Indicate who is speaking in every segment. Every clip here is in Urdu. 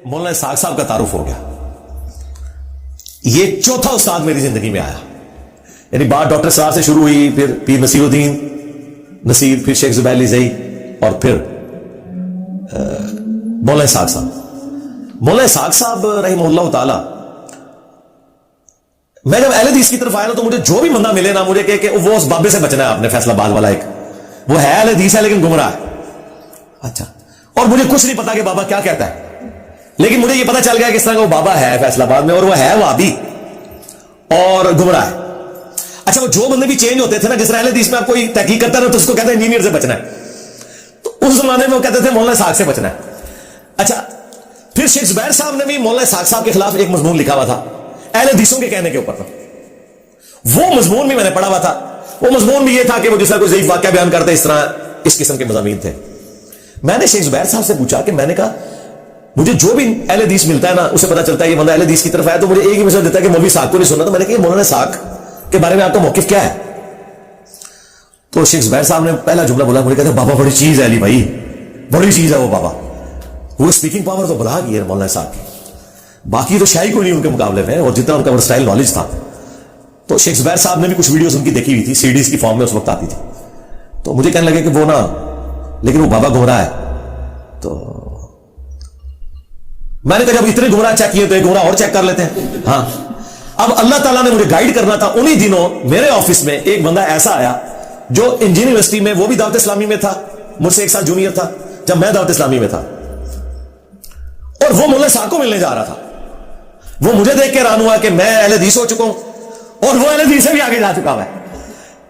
Speaker 1: مولانا اسحاق صاحب کا تعارف ہو گیا. یہ چوتھا استاد میری زندگی میں آیا. یعنی بات ڈاکٹر صاحب سے شروع ہوئی, پھر پیر نصیر الدین نصیر, پھر شیخ زبیر علی زئی, اور پھر مولانا اسحاق صاحب. مولانا اسحاق صاحب رحمہ اللہ تعالی, میں جب اہل حدیث کی طرف آیا نا تو مجھے جو بھی بندہ ملے نا مجھے کہ وہ اس بابے سے بچنا ہے آپ نے, فیصلہ آباد والا ایک, وہ ہے اہل حدیث ہے لیکن گمراہ ہے. اچھا, اور مجھے کچھ نہیں پتا کہ بابا کیا کہتا ہے, لیکن مجھے یہ پتا چل گیا کہ اس طرح کا وہ بابا ہے فیصلہ آباد میں, اور وہ ہے وہابی اور گمراہ ہے. اچھا, وہ جو بندے بھی چینج ہوتے تھے نا, جس طرح اہل حدیث میں آپ کوئی تحقیق کرتا ہے نا تو اس کو کہتے ہیں انجینئر سے بچنا ہے, تو اس زمانے میں وہ کہتے تھے مولانا اسحاق سے بچنا ہے. اچھا, پھر شیخ زبیر صاحب نے بھی مولانا اسحاق صاحب کے خلاف ایک مضمون لکھا ہوا تھا, اہل حدیثوں کے کہنے کے اوپر تھا. وہ مضمون بھی میں نے پڑھا ہوا تھا. وہ مضمون بھی یہ تھا کہ وہ جس طرح کوئی ضعیف واقعہ بیان کرتے اس طرح اس قسم کے مضامین تھے. میں نے شیخ زبیر صاحب سے پوچھا کہ میں نے کہا مجھے جو بھی اہل حدیث ملتا ہے نا اسے پتا چلتا ہے یہ بندہ اہل حدیث کی طرف آیا, تو مجھے ایک ہی مسئلہ دیتا ہے کہ مولوی اسحاق کو نہیں سننا. تو میں نے کہا مولانا اسحاق کے بارے میں آپ کا موقف کیا ہے؟ تو شیخ زبیر صاحب نے پہلا جملہ بولا, مجھے کہتے ہیں بابا بڑی چیز ہے علی بھائی, بڑی چیز ہے وہ بابا, وہ اسپیکنگ پاور تو بلا کی ہے مولانا صاحب کی, باقی تو شاہی کو نہیں ان کے مقابلے میں, اور جتنا ان کا ورسٹائل نالج تھا. تو شیخ زبیر صاحب نے بھی کچھ ویڈیوز ان کی دیکھی ہوئی تھی, سی ڈیز کی فارم میں اس وقت آتی تھی. تو مجھے کہنے لگے کہ وہ نا لیکن وہ بابا گمراہ ہے. تو میں نے کہا جب اتنے گمراہ چیک کیے تو ایک گمراہ اور چیک کر لیتے ہیں. ہاں, اب اللہ تعالیٰ نے مجھے گائیڈ کرنا تھا. انہی دنوں میرے آفس میں ایک بندہ ایسا آیا جو انجینئر یونیورسٹی میں, وہ بھی دعوت اسلامی میں تھا, مجھ سے ایک سال جونیئر تھا جب میں دعوت اسلامی میں تھا, اور وہ مولانا اسحاق کو ملنے جا رہا تھا. وہ مجھے دیکھ کے حیران ہوا کہ میں اہل حدیث ہو چکا ہوں اور وہ اہل حدیث سے بھی آگے جا چکا ہوا ہے.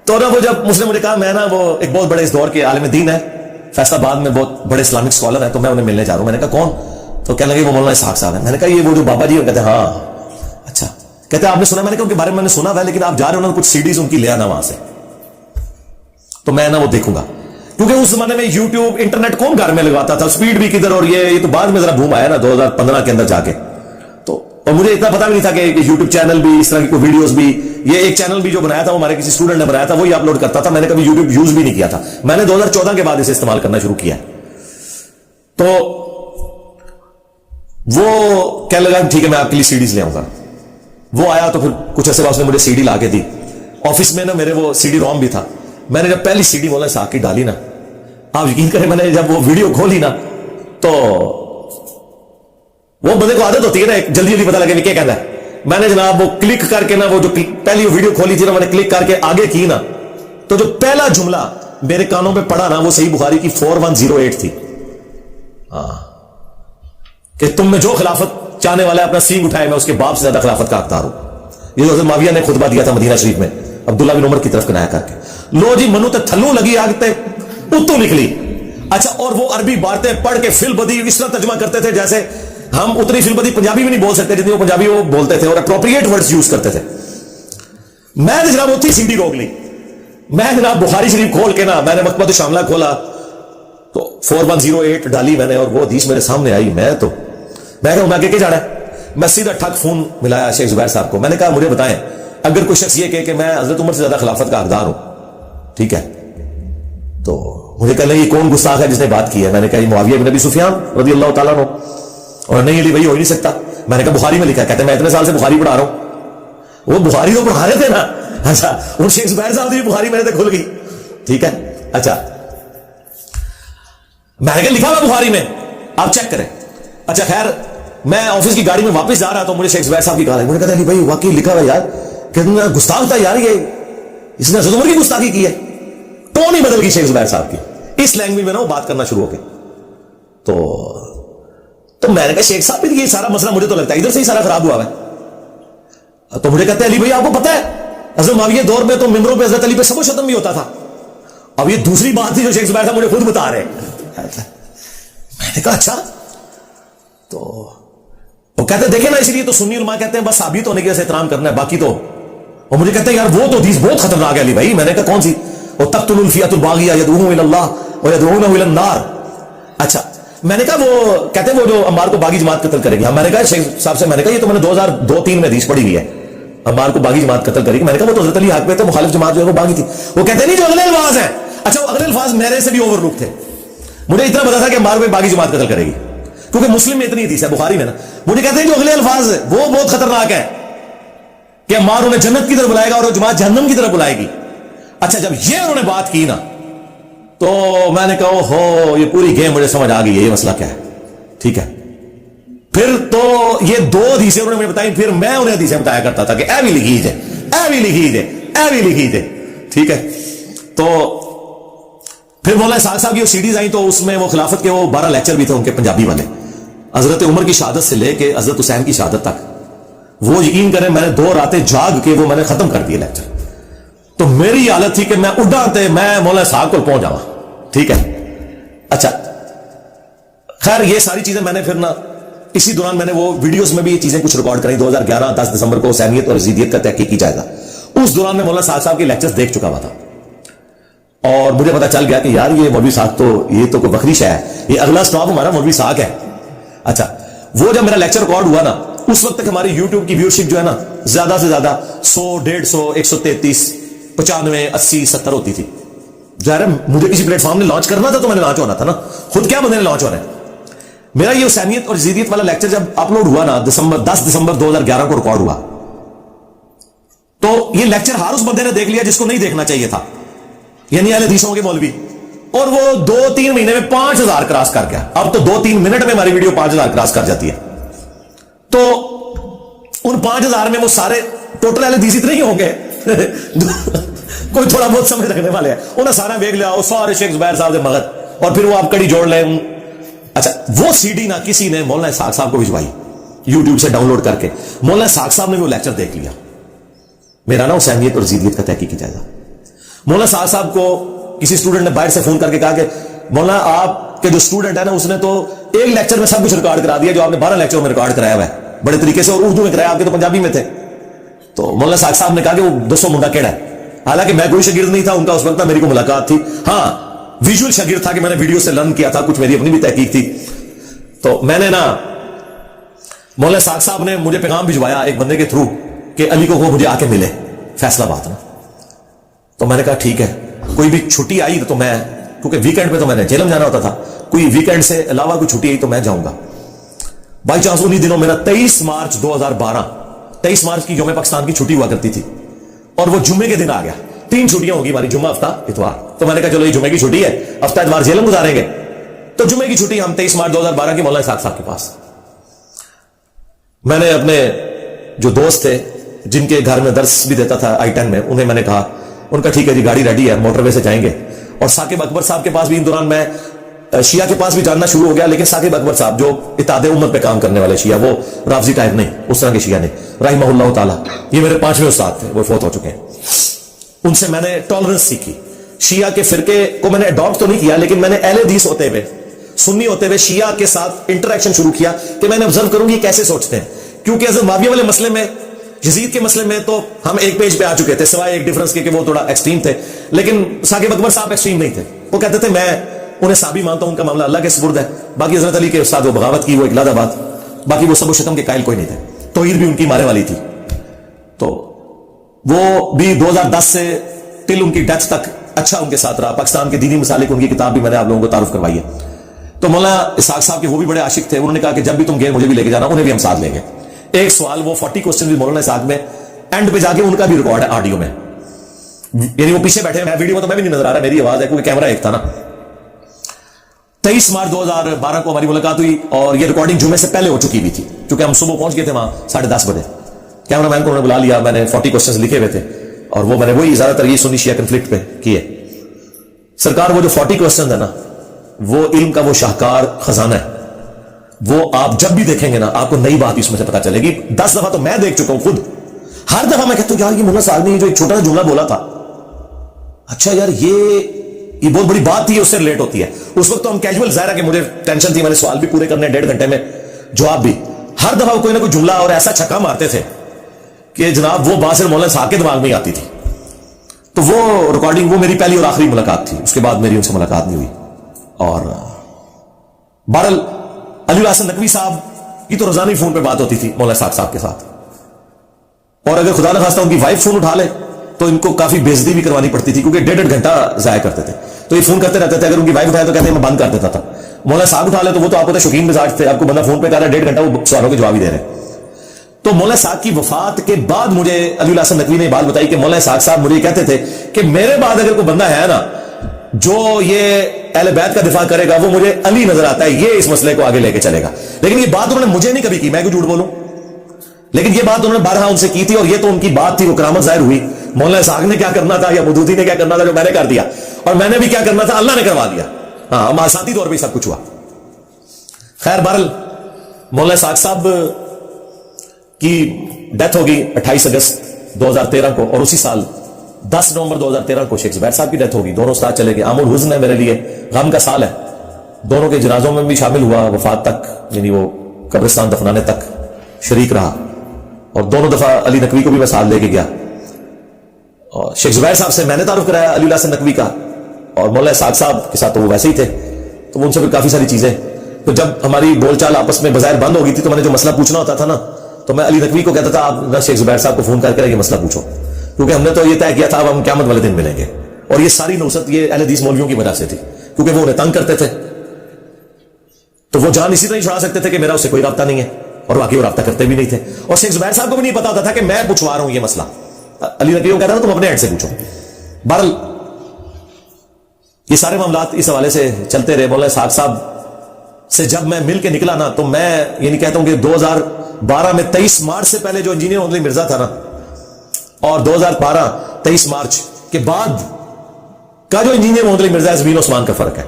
Speaker 1: تو نا وہ جب اس نے مجھے کہا میں نا وہ ایک بہت بڑے اس دور کے عالم دین ہے فیصلہ آباد میں, بہت بڑے اسلامک اسکالر ہیں, تو میں انہیں ملنے جا رہا ہوں. میں نے کہا کون؟ تو کہنے لگے وہ مولانا اسحاق صاحب ہیں. میں نے کہا یہ وہ جو بابا جی ہیں؟ کہتے ہیں ہاں. اچھا, کہتے ہیں آپ نے سنا؟ میں نے کہا ان کے بارے میں نے سنا ہوا ہے, لیکن آپ جا رہے ہو نا کچھ سی ڈیز ان کی لے آنا وہاں سے, تو میں نا وہ دیکھوں گا, کیونکہ اس زمانے میں یوٹیوب انٹرنیٹ کون گھر میں لگواتا تھا, اسپیڈ بھی کدھر, اور یہ تو بعد میں ذرا بوم آیا نا 2015 کے اندر جا کے. تو اور مجھے اتنا پتا بھی نہیں تھا کہ یوٹیوب چینل بھی اس طرح کی کوئی ویڈیوز بھی, یہ ایک چینل بھی جو بنایا تھا وہ ہمارے کسی اسٹوڈنٹ نے بنایا تھا, وہی اپلوڈ کرتا تھا. میں نے کبھی یوٹیوب یوز بھی نہیں کیا تھا, میں نے 2014 کے بعد اسے استعمال کرنا شروع کیا. تو وہ کہنے لگا ٹھیک ہے میں آپ کے لیے سی ڈیز لے آؤں گا. وہ آیا تو پھر کچھ عرصے بعد اس نے مجھے سی ڈی لا کے دی. آفس میں نا میرے وہ سی ڈی روم بھی تھا. میں نے جب پہلی سی ڈی مولانا اسحاق کی ڈالی نا, آپ یقین کریں میں نے جب وہ ویڈیو کھولی نا تو وہ بندے کو عادت ہوتی ہے نا جلدی جلدی پتا لگے کیا کہنا ہے. میں نے جناب وہ کلک کر کے نا وہ جو پہلی ویڈیو کھولی تھی نا, میں نے کلک کر کے آگے کی نا, تو جو پہلا جملہ میرے کانوں پہ پڑا نا وہ صحیح بخاری کی 4108 تھی. ہاں, کہ تم میں جو خلافت چاہنے والا ہے اپنا سینگ اٹھائے, میں اس کے باپ سے زیادہ خلافت کا حقدار ہوں. یہ جو حضرت معاویہ نے خطبہ دیا تھا مدینہ شریف میں عبداللہ بن عمر کی طرف کنایا کر کے, لو جی منو تے تھلو لگی آگ تے اتو نکلی. اچھا, اور وہ عربی باتیں پڑھ کے فل بدی اس طرح ترجمہ کرتے تھے جیسے ہم اتنی فل بدی پنجابی بھی نہیں بول سکتے جتنی وہ پنجابی وہ بولتے تھے, اور اپروپریٹ ورڈز یوز کرتے تھے. میں نے جناب اتنی سی ڈی روک لی. میں جناب بخاری شریف کھول کے نا میں نے مکتبۃ الشاملہ کھولا تو 4108 ڈالی میں نے, اور وہ حدیث میرے سامنے آئی. میں کہا میں آگے جانا ہے. میں سیدھا ٹھک فون ملایا شیخ زبیر صاحب کو. میں نے کہا مجھے بتائیں اگر کوئی شخص یہ کہے کہ میں حضرت عمر سے زیادہ خلافت کا حقدار ہوں, ٹھیک ہے, تو مجھے کہا یہ کون گستاخ ہے جس نے بات کی ہے؟ میں نے کہا یہ معاویہ بن ابی سفیان رضی اللہ تعالیٰ عنہ. اور نہیں علی بھائی ہو ہی نہیں سکتا. میں نے کہا بخاری میں لکھا ہے. کہتے ہیں میں اتنے سال سے بخاری پڑھا رہا ہوں. وہ بخاری تو پڑھا رہے تھے نا. اچھا, اور شیخ زبیر صاحب کی بخاری میرے سے کھل گئی. ٹھیک ہے, اچھا میں نے کہا لکھا ہوا بخاری میں, آپ چیک کریں. اچھا خیر, میں آفس کی گاڑی میں واپس جا رہا تو مجھے شیخ زبیر صاحب کی کہا, مجھے کہتا ہے کہ بھائی واقعی لکھا ہوا یار, کتنا گستاخ تھا یار یہ, اس نے حضرت عمر کی گستاخی کی ہے. ٹون ہی بدل گئی شیخ زبیر صاحب کی, اس لینگویج میں نا وہ بات کرنا شروع ہو گئی. تو میں نے کہا شیخ صاحب یہ سارا مسئلہ مجھے تو لگتا ہے ادھر سے ہی سارا خراب ہوا ہے. تو مجھے کہتے ہیں علی بھائی آپ کو پتا ہے حضرت معاویہ دور میں تو ممبروں پہ حضرت علی پہ سب و شتم بھی ہوتا تھا. اب یہ دوسری بات تھی جو شیخ زبیر صاحب مجھے خود بتا رہے ہیں. میں نے کہا اچھا. تو وہ کہتے ہیں دیکھیں نا, اسی لیے تو سنی علماء کہتے ہیں بس ثابت ہونے کے احترام کرنا ہے, باقی تو. اور مجھے کہتے ہیں یار وہ تو حدیث بہت خطرناک ہے علی بھائی. میں نے کہا کون سی؟ وہ تقتل الفیۃ الباغیہ یدعوهم الی اللہ ویدعونہ الی النار. اچھا, میں نے کہا وہ کہتے ہیں وہ جو عمار کو باغی جماعت قتل کرے گی. میں نے کہا شیخ صاحب سے, میں نے کہا یہ تو میں نے 2002-3 میں حدیث پڑھی ہوئی ہے, عمار کو باغی جماعت قتل کرے گی. میں نے کہا وہ تو حضرت علی حق پہ تھے, مخالف جماعت جو ہے وہ باغی تھی. وہ کہتے ہیں نہیں جو اگلے الفاظ ہیں. اچھا, وہ اگلے الفاظ میرے سے بھی اوور لک تھے. مجھے اتنا پتا تھا کہ عمار کو باغی جماعت قتل کرے گی. کیونکہ مسلم میں اتنی حدیث ہے، بخاری میں نا، مجھے کہتے ہیں جو اگلے الفاظ وہ بہت خطرناک ہے کہ مار انہیں جنت کی طرف بلائے گا اور جماعت جہنم کی طرف بلائے گی. اچھا جب یہ انہوں نے بات کی نا تو میں نے کہا ہو یہ پوری گیم مجھے سمجھ آ گئی ہے یہ مسئلہ کیا ہے. ٹھیک ہے، پھر تو یہ 2 حدیثیں انہوں نے مجھے بتائی، پھر میں انہیں حدیثیں بتایا کرتا تھا کہ اے بھی لکھی جائے، اے بھی لکھی جائے، اے بھی لکھی جائے. ٹھیک ہے، تو پھر مولانا اسحاق صاحب کی وہ سیڈیز آئیں تو اس میں وہ خلافت کے وہ 12 لیکچر بھی تھے ان کے پنجابی والے، حضرت عمر کی شہادت سے لے کے حضرت حسین کی شہادت تک. وہ یقین کریں میں نے 2 راتیں جاگ کے وہ میں نے ختم کر دیے لیکچر. تو میری حالت تھی کہ میں اڈا تے میں مولانا اسحاق کو پہنچ جاؤں. ٹھیک ہے، اچھا خیر یہ ساری چیزیں میں نے پھر نا اسی دوران میں نے وہ ویڈیوز میں بھی یہ چیزیں کچھ ریکارڈ کریں. 2011 10 دسمبر کو حسینیت اور یزیدیت کا تحقیقی جائزہ، اس دوران میں مولانا اسحاق صاحب کے لیکچرز دیکھ چکا ہوا تھا اور مجھے پتا چل گیا کہ یار یہ مولوی اسحاق تو یہ تو کوئی بکری شے ہے، یہ اگلا سٹاپ ہمارا مولوی اسحاق ہے. اچھا وہ جب میرا لیکچر ریکارڈ ہوا نا اس وقت تک ہماری یوٹیوب کی ویورشپ جو ہے نا زیادہ سے زیادہ 100 150 133 95 80 70 ہوتی تھی. ظاہر ہے مجھے کسی پلیٹ فارم نے لانچ کرنا تھا تو میں نے لانچ ہونا تھا نا، خود کیا بندے نے لانچ ہونا ہے. میرا یہ حسینیت اور یزیدیت والا لیکچر جب اپلوڈ ہوا نا 10 دسمبر 2011 کو ریکارڈ ہوا تو یہ لیکچر ہر اس بندے نے دیکھ لیا جس کو نہیں دیکھنا چاہیے تھا، یعنی اہل حدیثوں کے مولوی، اور وہ 2-3 مہینے میں 5000 کراس کر گیا. اب تو 2-3 منٹ میں ہماری ویڈیو 5000 کراس کر جاتی ہے. تو ان 5000 میں وہ سارے ٹوٹل اہل حدیث اتنے ہی ہوں گے کوئی تھوڑا بہت سمجھ رکھنے والے ہیں، انہیں سارا دیکھ لیا وہ سارے شیخ زبیر صاحب سے مغد، اور پھر وہ آپ کڑی جوڑ لیں. اچھا وہ سی ڈی نہ کسی نے مولانا اسحاق صاحب کو بھجوائی یوٹیوب سے ڈاؤن لوڈ کر کے. مولانا اسحاق صاحب نے وہ لیکچر دیکھ لیا میرا نا حسینیت اور یزیدیت کا تحقیقی جائزہ. مولانا اسحاق صاحب کو کسی اسٹوڈنٹ نے باہر سے فون کر کے کہا کہ مولانا آپ کے جو اسٹوڈنٹ ہے نا اس نے تو ایک لیکچر میں سب کچھ ریکارڈ کرا دیا جو آپ نے 12 لیکچر میں ریکارڈ کرایا ہوا ہے بڑے طریقے سے، اور اردو میں کرایا، آپ کے تو پنجابی میں تھے. تو مولانا اسحاق صاحب نے کہا کہ وہ 200 منڈا کیڑا ہے. حالانکہ میں کوئی شاگرد نہیں تھا ان کا اس وقت، میری کو ملاقات تھی، ہاں ویژول شاگرد تھا کہ میں نے ویڈیو سے لرن کیا تھا، کچھ میری اپنی بھی تحقیق تھی. تو میں نے نا مولانا اسحاق صاحب نے مجھے پیغام بھجوایا ایک بندے کے تھرو کہ علی کو وہ مجھے آ کے ملے فیصلہ بات نا. تو میں نے کہا ٹھیک ہے، کوئی بھی چھٹی آئی تو میں، کیونکہ ویکینڈ پہ تو میں نے جیلم جانا ہوتا تھا، کوئی ویکینڈ سے علاوہ کوئی چھٹی آئی تو میں جاؤں گا. بائی چانس انہی دنوں میرا 23 مارچ 2012 23 مارچ کی یوم پاکستان کی چھٹی ہوا کرتی تھی اور وہ جمعے کے دن آ گیا. 3 چھٹیاں ہوگی ہماری، جمعہ ہفتہ اتوار. تو میں نے کہا چلو یہ جمعے کی چھٹی ہے، ہفتہ اتوار جیلم گزاریں گے. تو جمعے کی چھٹی ہم 23 مارچ 2012 کی مولانا اسحاق صاحب کے پاس. میں نے اپنے جو دوست تھے جن کے گھر میں درس بھی دیتا تھا I-10 میں، انہیں میں نے کہا، ان کا ٹھیک ہے جی گاڑی ریڈی ہے، موٹر وے سے جائیں گے. اور ثاقب اکبر صاحب کے پاس بھی ان دوران میں شیعہ کے پاس بھی جاننا شروع ہو گیا، لیکن ثاقب اکبر صاحب جو اتحاد امت پہ کام کرنے والے شیعہ، وہ رافضی ٹائپ نہیں، اس طرح کے شیعہ نہیں، رحمہ اللہ تعالیٰ. یہ میرے 5ویں استاد تھے، وہ فوت ہو چکے ہیں. ان سے میں نے ٹالرنس سیکھی. شیعہ کے فرقے کو میں نے اڈاپٹ تو نہیں کیا، لیکن میں نے اہل حدیث ہوتے ہوئے، سنی ہوتے ہوئے شیعہ کے ساتھ انٹریکشن شروع کیا کہ میں نے آبزرو کروں گی کیسے سوچتے ہیں. کیونکہ حضرت معاویہ والے مسئلے میں، یزید کے مسئلے میں تو ہم ایک پیج پہ آ چکے تھے، سوائے ایک ڈیفرنس کے کہ وہ تھوڑا ایکسٹریم تھے. لیکن ثاقب اکبر صاحب ایکسٹریم نہیں تھے. وہ کہتے تھے میں انہیں صحابی مانتا ہوں، ان کا معاملہ اللہ کے سپرد ہے. باقی حضرت علی کے استاد وہ بغاوت کی، وہ اقلاد آباد، باقی وہ سب و شتم کے قائل کوئی نہیں تھے. توحید بھی ان کی مارے والی تھی. تو وہ بھی 2010 سے ٹل ان کی ڈیتھ تک اچھا ان کے ساتھ رہا. پاکستان کے دینی مسالک، ان کی کتاب بھی میں نے آپ لوگوں کو تعارف کروائی ہے. تو مولانا اسحاق صاحب کے وہ بھی بڑے عاشق تھے. انہوں نے کہا کہ جب بھی تم گئے مجھے بھی لے کے جانا، انہیں بھی ہم ساتھ لیں گے. ایک سوال، وہ 40 کوسچن بھی مولانا اسحاق میں اینڈ پہ جا کے ان کا بھی ریکارڈ ہے آڈیو میں، یعنی وہ پیچھے بیٹھے ہیں، ویڈیو میں تو میں بھی نہیں نظر آ رہا، میری آواز ہے کیونکہ کیمرہ ایک تھا نا. 23 مارچ 2012 کو ہماری ملاقات ہوئی اور یہ ریکارڈنگ جمعے سے پہلے ہو چکی ہوئی تھی، چونکہ ہم صبح پہنچ گئے تھے وہاں 10:30 بجے. کیمرہ مین کو انہوں نے بلا لیا، میں نے 40 کوسچنز لکھے ہوئے تھے اور وہ میں نے وہی زیادہ تر یہ سنی شیعہ کنفلکٹ پہ کیے. سرکار وہ جو 40 کوسچنز ہے نا، وہ علم کا وہ شاہکار خزانہ ہے. وہ آپ جب بھی دیکھیں گے نا آپ کو نئی بات اس میں سے پتا چلے گی. 10 دفعہ تو میں دیکھ چکا ہوں خود. ہر دفعہ میں کہتا ہوں یار یہ مولانا صاحب نے جو ایک چھوٹا سا جملہ بولا تھا، اچھا یار یہ بہت بڑی بات تھی، اس سے ریلیٹ ہوتی ہے. اس وقت تو ہم کیجول، ظاہر ہے کہ مجھے ٹینشن تھی، میں نے سوال بھی پورے کرنے 1.5 گھنٹے میں، جواب بھی. ہر دفعہ کوئی نہ کوئی جملہ اور ایسا چھکا مارتے تھے کہ جناب وہ بات صرف مولانا صاحب کے دماغ میں ہی آتی تھی. تو وہ ریکارڈنگ، وہ میری پہلی اور آخری ملاقات تھی. اس کے بعد میری ان سے ملاقات نہیں ہوئی. اور بہرحال علی الحسن نقوی صاحب کی تو روزانہ ہی فون پہ بات ہوتی تھی مولانا اسحاق صاحب کے ساتھ. اور اگر خدا نخواستہ ان کی وائف فون اٹھا لے تو ان کو کافی بے عزتی بھی کروانی پڑتی تھی، کیونکہ 1.5 گھنٹہ ضائع کرتے تھے. تو یہ فون کرتے رہتے تھے، اگر ان کی وائف اٹھائے تو کہتے ہیں میں بند کر دیتا تھا. مولانا صاحب اٹھا لے تو وہ تو آپ کو شوقین مزاج تھے, آپ کو بندہ فون پہ کر رہا ہے 1.5 گھنٹہ وہ سوالوں کے جواب ہی دے رہے ہیں. تو مولانا صاحب کی وفات کے بعد مجھے علی الحسن نقوی نے بات بتائی کہ مولانا صاحب مجھے یہ کہتے تھے کہ میرے بعد اگر کوئی بندہ ہے نا جو یہ اہل بیت کا دفاع کرے گا وہ مجھے علی نظر آتا ہے, یہ اس مسئلے کو آگے لے کے چلے گا. لیکن یہ بات انہوں نے مجھے نہیں کبھی کی, میں کیوں جھوٹ بولوں, لیکن یہ بات انہوں نے بارہا ان سے کی تھی, اور یہ تو ان کی بات تھی, وہ کرامت ظاہر ہوئی. مولانا صاحب نے کیا کرنا تھا یا مودودی نے کیا کرنا تھا جو میں نے کر دیا, اور میں نے بھی کیا کرنا تھا اللہ نے کروا دیا. ہاں ماساتی طور پہ سب کچھ ہوا. خیر بہرحال مولانا صاحب کی ڈیتھ ہوگی 28 اگست 2013 کو, اور اسی سال 10 نومبر 2013 کو شیخ زبیر صاحب کی ڈیتھ ہوگی. دونوں استاد چلے گئے. عام الحزن ہے میرے لیے, غم کا سال ہے. دونوں کے جنازوں میں بھی شامل ہوا, وفات تک یعنی وہ قبرستان دفنانے تک شریک رہا, اور دونوں دفعہ علی نقوی کو بھی میں ساتھ لے کے گیا. اور شیخ زبیر صاحب سے میں نے تعارف کرایا علی الحسن نقوی کا, اور مولانا صاحب کے ساتھ تو وہ ویسے ہی تھے, تو ان سے بھی کافی ساری چیزیں. تو جب ہماری بول چال آپس میں بظاہر بند ہو گئی تھی تو میں نے جو مسئلہ پوچھنا ہوتا تھا نا, تو میں علی نقوی کو کہتا تھا آپ نہ شیخ زبیر صاحب کو فون کر کے یہ مسئلہ پوچھو, کیونکہ ہم نے تو یہ طے کیا تھا اب ہم قیامت والے دن ملیں گے. اور یہ ساری نوست یہ اہل حدیث مولویوں کی وجہ سے تھی, کیونکہ وہ انہیں تنگ کرتے تھے, تو وہ جان اسی طرح چھڑا سکتے تھے کہ میرا اس سے کوئی رابطہ نہیں ہے, اور واقعی وہ رابطہ کرتے بھی نہیں تھے. اور شیخ زبیر صاحب کو بھی نہیں پتا ہوتا تھا کہ میں پوچھوا رہا ہوں یہ مسئلہ. علی نقوی کو کہتا تھا تم اپنے ہیڈ سے پوچھو. بہرحال یہ سارے معاملات اس حوالے سے چلتے رہے. مولانا صاحب سے جب میں مل کے نکلا نا, تو میں یہ نہیں کہتا ہوں کہ 2012 میں 23 مارچ سے پہلے جو انجینئر علی مرزا تھا نا, اور 2012 23 مارچ کے بعد کا جو انجینئر علی مرزا زمین و آسمان کا فرق ہے.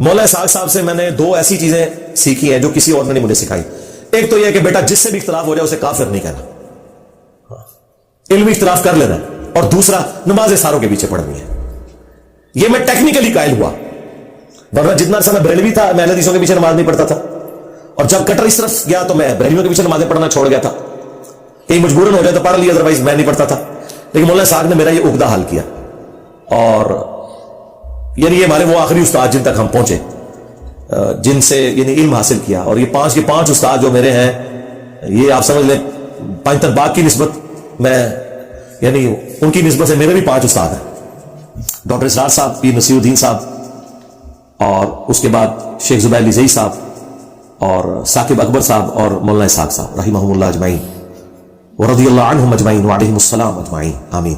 Speaker 1: مولانا صاحب سے میں نے 2 ایسی چیزیں سیکھی ہیں جو کسی اور نے نہیں مجھے سکھائی. ایک تو یہ کہ بیٹا جس سے بھی اختلاف ہو جائے اسے کافر نہیں کہنا, علمی اختلاف کر لینا, اور دوسرا نماز ساروں کے پیچھے پڑھنی ہے. یہ میں ٹیکنیکلی قائل ہوا, ورنہ جتنا عرصہ میں بریلوی تھا میں اہل حدیثوں کے پیچھے نماز نہیں پڑھتا تھا, اور جب کٹر اس طرف گیا تو میں بریلویوں کے پیچھے نمازیں پڑھنا چھوڑ گیا تھا. کہیں مجبوراً ہو جائے تو پڑھ لیا, ادروائز میں نہیں پڑھتا تھا. لیکن مولانا صاحب نے میرا یہ عقدہ حل کیا, اور یعنی یہ ہمارے وہ آخری استاد جن تک ہم پہنچے, جن سے یعنی علم حاصل کیا. اور یہ 5 کے 5 استاد جو میرے ہیں, یہ آپ سمجھ لیں پنجتن باغ کی نسبت میں یعنی ان کی نسبت سے میرے بھی 5 استاد ہیں. ڈاکٹر اسرار صاحب, پیر نصیر الدین صاحب, اور اس کے بعد شیخ زبیر علی زئی صاحب, اور ثاقب اکبر صاحب, اور مولانا اسحاق صاحب رحمہم اللہ اجمعین ورضی اللہ عنہم اجمعین وعلیہم السلام اجمعین آمین.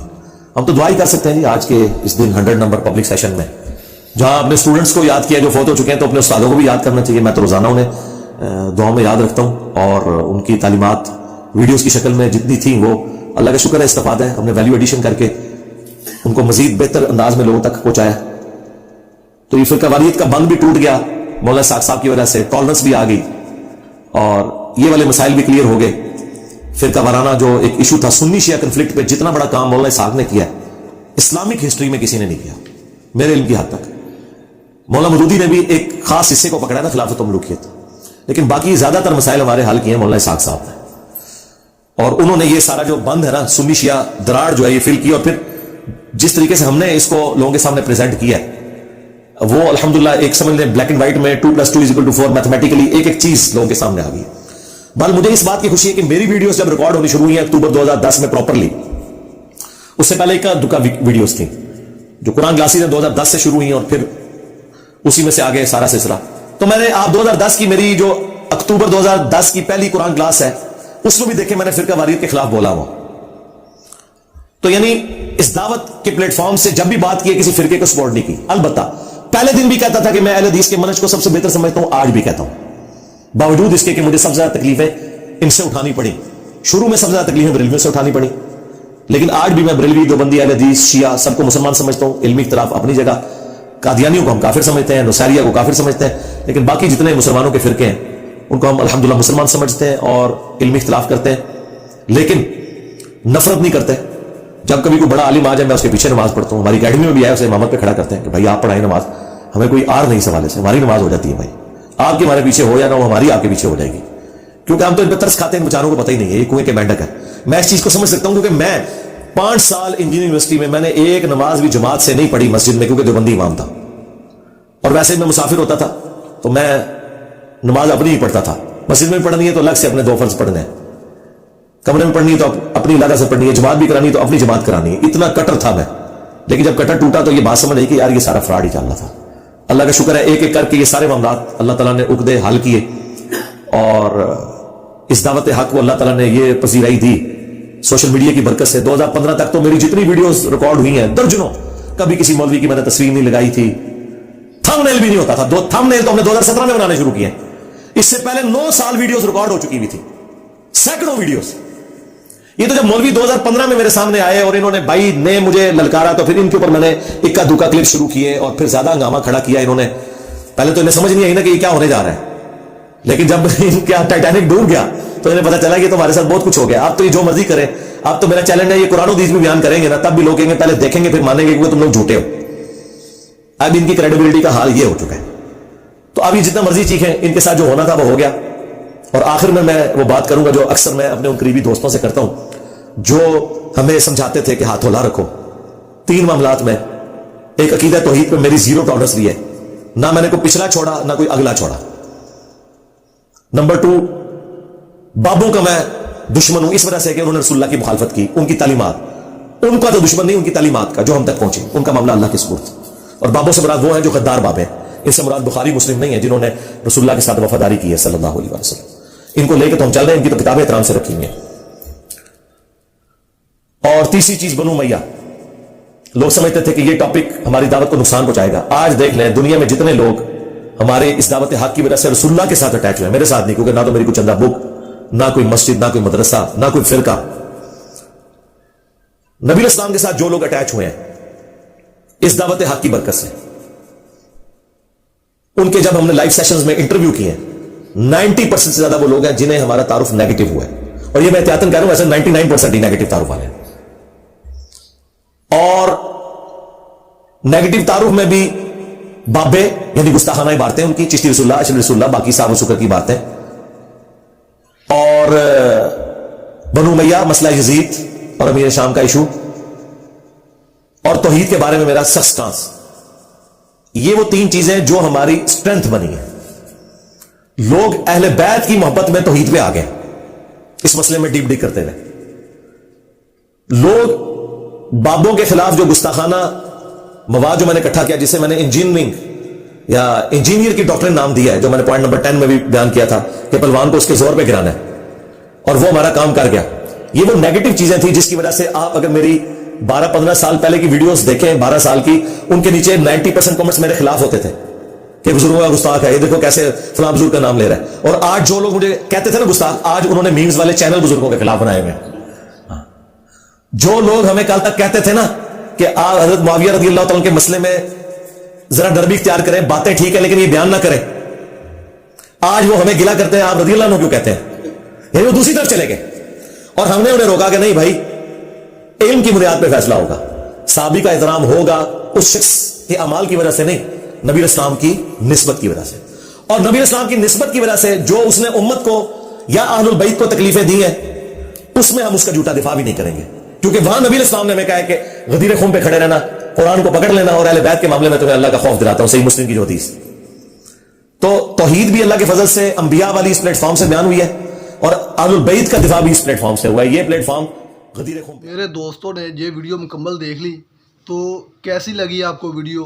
Speaker 1: ہم تو دعا ہی کر سکتے ہیں جی آج کے اس دن 100 نمبر پبلک سیشن میں, جہاں اپنے اسٹوڈنٹس کو یاد کیا جو فوت ہو چکے ہیں, تو اپنے استادوں کو بھی یاد کرنا چاہیے. میں تو روزانہ انہیں دعاؤں میں یاد رکھتا ہوں, اور ان کی تعلیمات ویڈیوز کی شکل میں جتنی تھیں وہ اللہ کا شکر ہے استفادہ ہے, ہم نے ویلیو ایڈیشن کر کے ان کو مزید بہتر انداز میں لوگوں تک پہنچایا. تو یہ فرقہ واریت کا بند بھی ٹوٹ گیا مولانا صاحب کی وجہ سے, ٹالرنس بھی آ گئی, اور یہ والے مسائل بھی کلیئر ہو گئے. فرقہ وارانہ جو ایک ایشو تھا سنی شیعہ کنفلکٹ پہ, جتنا بڑا کام مولانا صاحب نے کیا ہے اسلامک ہسٹری میں کسی نے نہیں کیا میرے علم کی حد تک. مولانا مودودی نے بھی ایک خاص حصے کو پکڑا نا خلافت و ملوکیت, لیکن باقی زیادہ تر مسائل ہمارے حل کیے ہیں مولانا صاحب نے. اور انہوں نے یہ سارا جو بند ہے نا سنی شیعہ دراڑ جو ہے یہ فل کی, اور پھر جس طریقے سے ہم نے اس کو لوگوں کے سامنے پریزنٹ کیا ہے وہ الحمدللہ ایک سمجھ لیں بلیک اینڈ وائٹ میں 2+2=4 میتھمیٹیکلی ایک ایک چیز لوگوں کے سامنے آ گئی. بل مجھے اس بات کی خوشی ہے کہ میری ویڈیوز جب ریکارڈ ہونی شروع ہوئی ہیں اکتوبر 2010 میں پراپرلی, اس سے پہلے ایک دکا ویڈیوز تھیں جو قرآن کلاسز 2010 سے شروع ہوئی, اور پھر اسی میں سے آگے سارا سلسلہ. تو میں نے آپ 2010 کی میری جو اکتوبر 2010 کی پہلی قرآن کلاس ہے اس میں بھی دیکھیں میں نے فرقہ واریت کے خلاف بولا ہوا. تو یعنی اس دعوت کے پلیٹ فارم سے جب بھی بات کی کسی فرقے کو سپورٹ نہیں کی. البتہ پہلے دن بھی کہتا تھا کہ میں اہل حدیث کے منہج کو سب سے بہتر سمجھتا ہوں, آج بھی کہتا ہوں, باوجود اس کے کہ مجھے سب سے زیادہ تکلیفیں ان سے اٹھانی پڑی. شروع میں سب سے زیادہ تکلیفیں بریلویوں سے اٹھانی پڑی, لیکن آج بھی میں بریلوی, دیوبندی, اہل حدیث, شیعہ سب کو مسلمان سمجھتا ہوں. علمی اختلاف اپنی جگہ, قادیانیوں کو ہم کافر سمجھتے ہیں, نصیریہ کو کافر سمجھتے ہیں, لیکن باقی جتنے مسلمانوں کے فرقے ہیں ان کو ہم الحمدللہ مسلمان سمجھتے ہیں اور علمی اختلاف کرتے ہیں, لیکن نفرت نہیں کرتے. جب کبھی کوئی بڑا عالم آ جائے میں اس کے پیچھے نماز پڑھتا ہوں. ہماری اکیڈمی میں بھی ہے, اسے امامت پہ کھڑا کرتے ہیں کہ بھائی آپ پڑھائیں نماز, ہمیں کوئی آر نہیں سوالے سے, ہماری نماز ہو جاتی ہے. بھائی آپ کے ہمارے پیچھے ہو یا نہ ہو, ہماری آپ کے پیچھے ہو جائے گی, کیونکہ ہم تو ان پہ ترس کھاتے ہیں, بیچاروں کو پتہ ہی نہیں ہے یہ کنویں کے مینڈک ہے. میں اس چیز کو سمجھ سکتا ہوں کیونکہ میں 5 سال انجینئرنگ یونیورسٹی میں نے ایک نماز بھی جماعت سے نہیں پڑھی مسجد میں, کیونکہ دیوبندی امام تھا, اور ویسے میں مسافر ہوتا تھا تو میں نماز اپنی ہی پڑھتا تھا. مسجد میں پڑھنی ہے تو الگ سے اپنے 2 فرض پڑھنے ہیں, کمرے میں پڑھنی ہے تو اپنی علاقہ سے پڑھنی ہے, جماعت بھی کرانی ہے تو اپنی جماعت کرانی ہے. اتنا کٹر تھا میں, لیکن جب کٹر ٹوٹا تو یہ بات سمجھ آئی کہ یار یہ سارا فراڈ ہی چل رہا تھا. اللہ کا شکر ہے ایک ایک کر کے یہ سارے معاملات اللہ تعالیٰ نے عقدے حل کیے، اور اس دعوت حق کو اللہ تعالیٰ نے یہ پذیرائی دی سوشل میڈیا کی برکت سے۔ 2015 تک تو میری جتنی ویڈیوز ریکارڈ ہوئی ہیں درجنوں، کبھی کسی مولوی کی میں نے تصویر نہیں لگائی تھی، تھم نیل بھی نہیں ہوتا تھا، تھم نیل تو ہم نے 2017 میں بنانے شروع کیے، اس سے پہلے 9 سال ویڈیوز ریکارڈ ہو چکی ہوئی تھی، سینکڑوں ویڈیوز۔ یہ تو جب مولوی 2015 میں میرے سامنے آئے اور انہوں نے بھائی نے مجھے للکارا تو پھر ان کے اوپر میں نے اکا دکا کلپ شروع کیے اور پھر زیادہ ہنگامہ کھڑا کیا انہوں نے۔ پہلے تو انہیں سمجھ نہیں آئی نا کہ یہ کیا ہونے جا رہا ہے، لیکن جب ان کا ٹائٹینک ڈوب گیا تو انہیں پتا چلا کہ تمہارے ساتھ بہت کچھ ہو گیا، اب تو یہ جو مرضی کریں، اب تو میرا چیلنج ہے یہ قرآن و حدیث بھی بیان کریں گے نا تب بھی لوگ کہیں گے پہلے دیکھیں گے پھر مانیں گے کہ تم لوگ جھوٹے ہو۔ اب ان کی کریڈیبلٹی کا حال یہ ہو چکا ہے، تو اب یہ جتنا مرضی چیخیں، ان کے ساتھ جو ہونا تھا وہ ہو گیا۔ اور آخر میں وہ بات کروں گا جو اکثر میں اپنے ان قریبی دوستوں سے کرتا ہوں جو ہمیں سمجھاتے تھے کہ ہاتھ ہلا رکھو 3 معاملات میں۔ ایک عقیدہ توحید پہ میری 0 ٹالرنس بھی ہے، نہ میں نے کوئی پچھلا چھوڑا نہ کوئی اگلا چھوڑا۔ نمبر 2، بابوں کا میں دشمن ہوں اس وجہ سے کہ انہوں نے رسول اللہ کی مخالفت کی، ان کی تعلیمات، ان کا تو دشمن نہیں، ان کی تعلیمات کا جو ہم تک پہنچی، ان کا معاملہ اللہ کے سپرد۔ اور بابوں سے مراد وہ ہیں جو غدار باب ہیں، اس سے مراد بخاری مسلم نہیں ہے جنہوں نے رسول اللہ کے ساتھ وفاداری کی ہے صلی اللہ علیہ وسلم۔ ان کو لے کے تو ہم چل رہے ہیں، ان کی تو کتابیں احترام سے رکھی ہوئی ہیں۔ اور تیسری چیز بنو امیہ، لوگ سمجھتے تھے کہ یہ ٹاپک ہماری دعوت کو نقصان پہنچائے گا۔ آج دیکھ لیں دنیا میں جتنے لوگ ہمارے اس دعوت حق کی وجہ سے رسول اللہ کے ساتھ اٹیچ ہوئے ہیں، میرے ساتھ نہیں، کیونکہ نہ تو میری کوئی چندہ بک، نہ کوئی مسجد، نہ کوئی مدرسہ، نہ کوئی فرقہ، نبی اسلام کے ساتھ جو لوگ اٹیچ ہوئے ہیں اس دعوت حق کی برکت سے، ان کے جب ہم نے لائیو سیشنز میں انٹرویو کیے ہیں 90% سے زیادہ وہ لوگ ہیں جنہیں ہمارا تعارف نیگیٹو ہوا ہے، اور یہ میں احتیاطاً کہہ رہا ہوں ایسے 99% ہی نیگیٹو تعارف والے ہیں۔ اور نیگیٹو تعارف میں بھی بابے یعنی گستاخانہ عبارتیں ان کی، چشتی رسول اللہ، اشرف رسول اللہ، باقی صاحب و شکر کی باتیں، اور بنو امیہ، مسئلہ یزید اور امیر شام کا ایشو، اور توحید کے بارے میں میرا سخت سٹانس۔ یہ وہ 3 چیزیں جو ہماری سٹرینتھ بنی ہیں۔ لوگ اہل بیت کی محبت میں توحید پہ آ گئے اس مسئلے میں ڈیپ کرتے ہوئے۔ لوگ بابوں کے خلاف جو گستاخانہ مواد جو میں نے اکٹھا کیا، جسے میں نے انجینئرنگ یا انجینئر کی ڈاکٹرین نام دیا ہے، جو میں نے پوائنٹ نمبر 10 میں بھی بیان کیا تھا کہ پلوان کو اس کے زور پہ گرانا ہے، اور وہ ہمارا کام کر گیا۔ یہ وہ نیگیٹو چیزیں تھیں جس کی وجہ سے آپ اگر میری 12-15 سال پہلے کی ویڈیوز دیکھیں، 12 سال کی، ان کے نیچے 90% کمنٹس میرے خلاف ہوتے تھے کہ بزرگوں کا گستاخ ہے، یہ دیکھو کیسے فلاں بزرگ کا نام لے رہا ہے۔ اور آج جو لوگ مجھے کہتے تھے نا گستاخ، آج انہوں نے میمز والے چینل بزرگوں کے خلاف بنائے ہوئے ہیں۔ جو لوگ ہمیں کل تک کہتے تھے نا کہ آپ حضرت معاویہ رضی اللہ تعالیٰ کے مسئلے میں ذرا ڈر بھی اختیار کریں، باتیں ٹھیک ہے لیکن یہ بیان نہ کریں، آج وہ ہمیں گلا کرتے ہیں آپ رضی اللہ عنہ کیوں کہتے ہیں، یعنی وہ دوسری طرف چلے گئے۔ اور ہم نے انہیں روکا کہ نہیں بھائی، علم کی بنیاد پہ فیصلہ ہوگا، صحابی کا احترام ہوگا اس شخص کے اعمال کی وجہ سے نہیں، نبی اسلام کی نسبت کی وجہ سے۔ اور نبی اسلام کی نسبت کی وجہ سے جو اس نے امت کو یا اہل البیت کو تکلیفیں دی ہیں، اس میں ہم اس کا جھوٹا دفاع بھی نہیں کریں گے، کیونکہ وہاں نبی اسلام نے ہمیں کہا ہے کہ غدیر خون پہ کھڑے رہنا، قرآن کو پکڑ لینا، اور اہل بیت کے معاملے میں تمہیں اللہ کا خوف دلاتا ہوں، صحیح مسلم کی جو حدیث۔ تو توحید بھی اللہ کے فضل سے انبیاء والی اس پلیٹ فارم سے بیان ہوئی ہے، اور اہل البیت کا دفاع بھی اس پلیٹ فارم سے ہوا ہے۔ یہ پلیٹ فارم غدیر خون۔
Speaker 2: میرے دوستوں نے یہ ویڈیو مکمل دیکھ لی، تو کیسی لگی آپ کو ویڈیو؟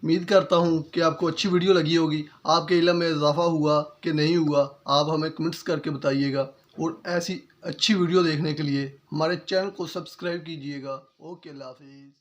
Speaker 2: امید کرتا ہوں کہ آپ کو اچھی ویڈیو لگی ہوگی، آپ کے علم میں اضافہ ہوا کہ نہیں ہوا، آپ ہمیں کمنٹس کر کے بتائیے گا، اور ایسی اچھی ویڈیو دیکھنے کے لیے ہمارے چینل کو سبسکرائب کیجیے گا۔ اوکے، اللہ حافظ۔